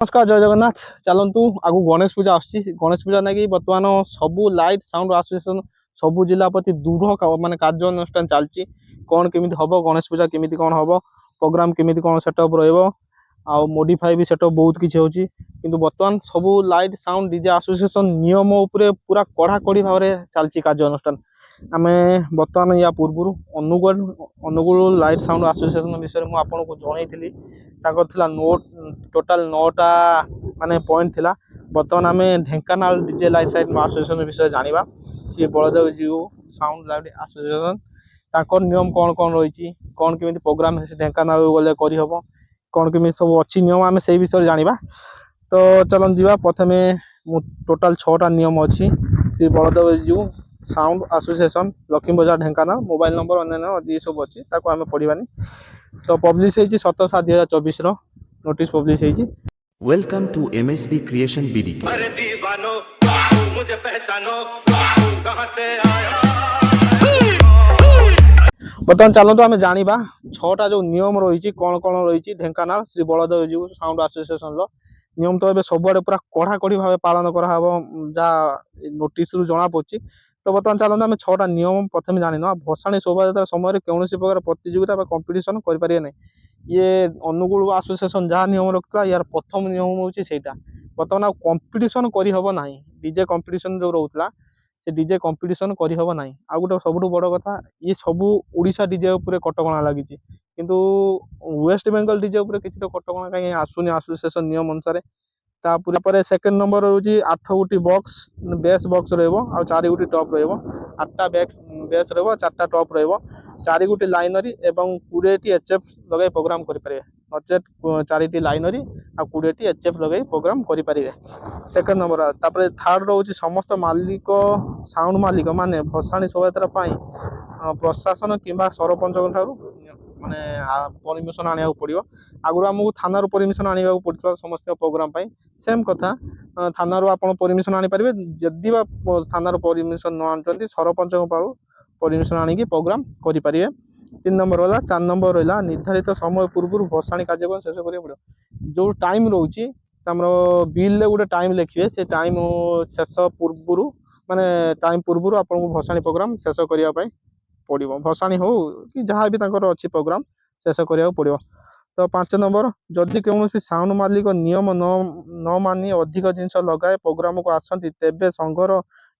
नमस्कार जय जगन्नाथ। चलतु आगु गणेश पूजा गणेश पूजा नहीं बर्तमान सबू लाइट साउंड एसोसिएशन सबू जिला प्रति दूर माने कार्य अनुष्ठान चलती कौन केमी हम गणेश पूजा केमी कौन हम प्रोग्राम केमी कौन सेटअप रोडिफाई भी सेटअप बहुत किसी होची किंतु बर्तमान सबू लाइट साउंड डीजे एसोसिएशन नियम उपरे पूरा कड़ाकड़ी भाव में चलती कार्य अनुष्ठान आम बर्तमान या पूर्व अनुगुल लाइट साउंड एसोसिएशन विषय मुझे आपको जनई टोटाल 9टा माने पॉइंट थिला। बर्तमान आम Dhenkanal DJ light site association विषय जाना सी बलदेव जीव साउंड लाइट एसोसिएशन ताकर नियम कौन कौन रही कौन केमी प्रोग्राम ढेंकानाल गले करहब कौन केमी सब अच्छी नियम आम से विषय जाना। तो चलन जीवा प्रथम टोटाल 6टा नियम अच्छी श्री बलदेव जीव साउंड एसोसिएशन लक्ष्मी बजार ढेंकानाल मोबाइल नंबर अन्य सब अच्छी आम पढ़ानी। तो पब्लिश होती 17/7/2024 नोटिस पब्लिश होती। Welcome to MSB creation BD। अरे दीवानो मुझे पहचानो कहां से आया। बर्तमान चलते आम जाना 6टा जो नियम रही कौन कौन रही ढेंकानाल श्री बलदेव जीव साउंड एसोसिएशन नियम तो ये सबुआड़े पूरा कड़ाकड़ी भाव पालन कराव जहाँ नोटिस रु जना पड़ी। तो बर्तमान चलते आम 6टा नियम प्रथम जाना भसाणी शोभा समय कौन प्रकार प्रतियोगिता कंपिटिशन करें ना ये अनुगुल एसोसिएशन जहाँ नियम रखता यार प्रथम नियम हूँ सहीटा बर्तमान कंपिटिशन करहब ना डीजे कंपिटिशन जो रोला से डीजे कंपिटिशन करहब ना। आ गोटे सब बड़ कथा ये सब ओडिशा डीजे उपर कटकणा लगी किंतु वेस्ट बेंगल डीजे उपर किसी तो कटकणा कहीं आसुनी एसोसिएशन नियम अनुसार। तापर सेकेंड नंबर रोचे 8 गोटी बॉक्स बेस बॉक्स रो4 गोटी टॉप रो8टा बेस रो 4टा टॉप रो4 गोटी लाइनरी एवं 20टी HF लगे प्रोग्राम करें नचेत 4टी लाइनरी आ 20टी HF लगे प्रोग्राम करें। सेकेंड नंबर तापर थर्ड रोचे समस्त मालिक साउंड मालिक माने भसाणी शोभा प्रशासन किंबा सरपंच ठारू माने परमिशन आने पड़ो। आगु आमको थाना परमिशन आने पड़ता समस्त प्रोग्राम सेम कथा थाना आप परमिशन आनीपारे जदि थाना परमिशन न आनी सरपंच पाऊ परमिशन आनिकी प्रोग्राम करें। 3 नंबर है 4 नंबर रहा निर्धारित समय पूर्व भसाणी कार्यक्रम शेष करा पड़ो। जो टाइम रोचे बिल गोटे टाइम लिखे से टाइम शेष पूर्व माने टाइम पूर्व आपको भसाणी प्रोग्राम शेष करने पड़ो भसाणी हो कि जहाँ भी अच्छी प्रोग्राम शेष करा पड़ो। तो 5 नंबर जदि कौन साउंड मालिक नियम न मानी अधिक जिनस लगाए प्रोग्राम को आसती तेबे संघर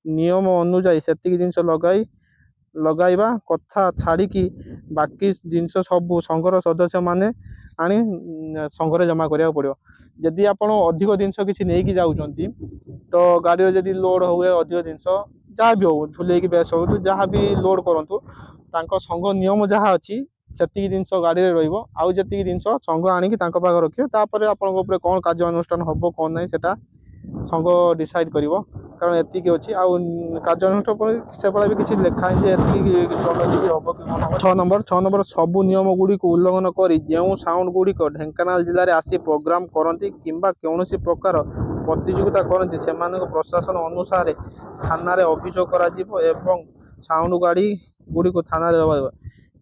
नियम अनुजाई से जिनस लगाइबा कथा छाड़ी बाकी जिनस सब संघर सदस्य माने आनी संघरे जमा करा पड़ो। जदि आप अधिक जिनस किसी नहीं जाऊँगी तो गाड़ी जदि लोड हुए अधिक जिनस जहाँ भी हो झुले बेस हो जहाँ भी लोड करूँ संघ नियम जहाँ अच्छी से जिनस गाड़ी में रही जिनस संघ आणिकी पाखे रखिए तापर आपन कौन कार्य अनुष्ठान हम कौन ना से संघ डिसाइड कर कारण एतिक अच्छी कार्य अनुष्ठान से भी किसी लिखाई हम कि 6 नंबर सबू नियम गुड़िक उल्लंघन कर जो साउंड गुड़िक ढेंकानाल जिले में आसी प्रोग्राम करती किंबा कौन प्रकार प्रतियोगिता करती से प्रशासन अनुसार थाना अभियोग कर साउंड गाड़ी गुड़िक थाना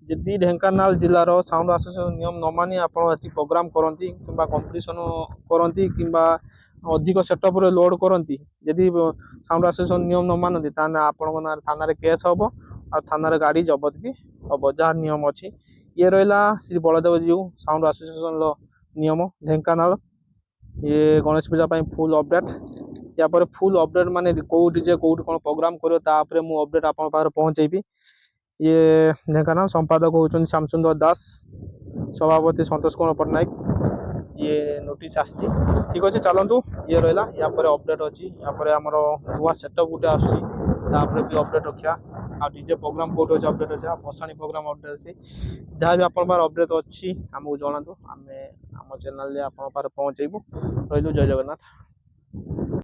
जदि ढेंकानाल जिलार साउंड एसोसिएशन नियम न मानी आप प्रोग्राम करती कि कंपिटिशन करती कि अधिक सेटअप लोड करती जदि साउंड एसोसिएशन नियम न मानती आपण थाना केस हम आ थाना गाड़ी जबत भी हम जहाँ नियम अच्छी। ये रहा श्री बलदेव जीव साउंड एसोसिएशन नियम ढेंकानाल ये गणेश पूजा फुल अपडेट या फुल अपडेट माने कौ डीजे कौट कौन प्रोग्राम कर मुझे अपडेट आप पहुँचेबी। ये ढेंकानाल संपादक होती श्यामसुंदर दास सभापति संतोष कुमार पट्टनायक ये नोटिस आसी ठीक अच्छे। चलतु ये रहा या अपडेट अच्छी या आमर नुआ सेटअप गोटे आसपर भी अपडेट रखा आ डीजे प्रोग्राम कौट अच्छे अपडेट अच्छे भसाणी प्रोग्राम अपडेट अच्छी जहाँ भी आप अपडेट अच्छी आमको जनातु आम चैनल आप पहुँचेबू। रही जय जगन्नाथ।